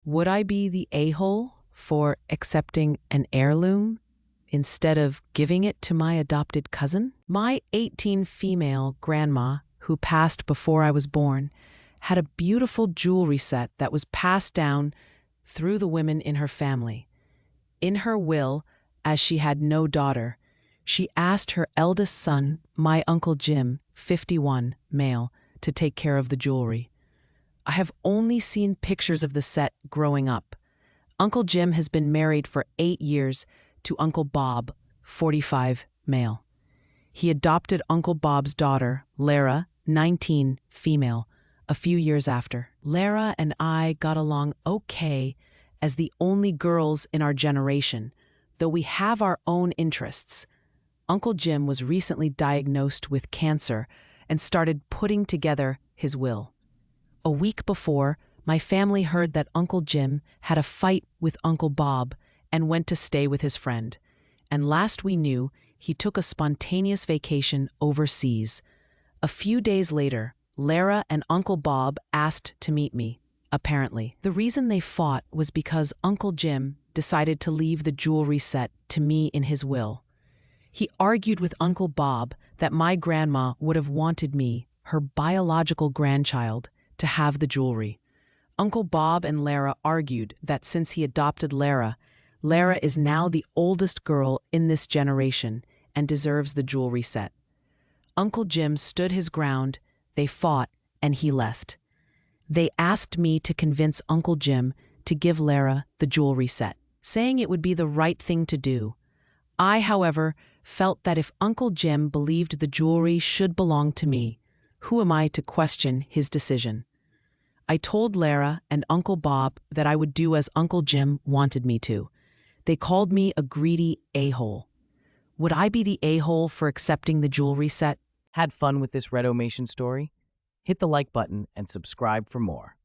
Would I be the a-hole for accepting an heirloom instead of giving it to my adopted cousin? My 18 female grandma, who passed before I was born, had a beautiful jewelry set that was passed down through the women in her family. In her will, as she had no daughter, she asked her eldest son, my Uncle Jim, 51, male, to take care of the jewelry. I have only seen pictures of the set growing up. Uncle Jim has been married for 8 years to Uncle Bob, 45, male. He adopted Uncle Bob's daughter, Lara, 19, female, a few years after. Lara and I got along okay as the only girls in our generation, though we have our own interests. Uncle Jim was recently diagnosed with cancer and started putting together his will. A week before, my family heard that Uncle Jim had a fight with Uncle Bob and went to stay with his friend. And last we knew, he took a spontaneous vacation overseas. A few days later, Lara and Uncle Bob asked to meet me, apparently. The reason they fought was because Uncle Jim decided to leave the jewelry set to me in his will. He argued with Uncle Bob that my grandma would have wanted me, her biological grandchild, to have the jewelry. Uncle Bob and Lara argued that since he adopted Lara, Lara is now the oldest girl in this generation and deserves the jewelry set. Uncle Jim stood his ground, they fought, and he left. They asked me to convince Uncle Jim to give Lara the jewelry set, saying it would be the right thing to do. I, however, felt that if Uncle Jim believed the jewelry should belong to me, who am I to question his decision? I told Lara and Uncle Bob that I would do as Uncle Jim wanted me to. They called me a greedy a-hole. Would I be the a-hole for accepting the jewelry set? Had fun with this Redomation story? Hit the like button and subscribe for more.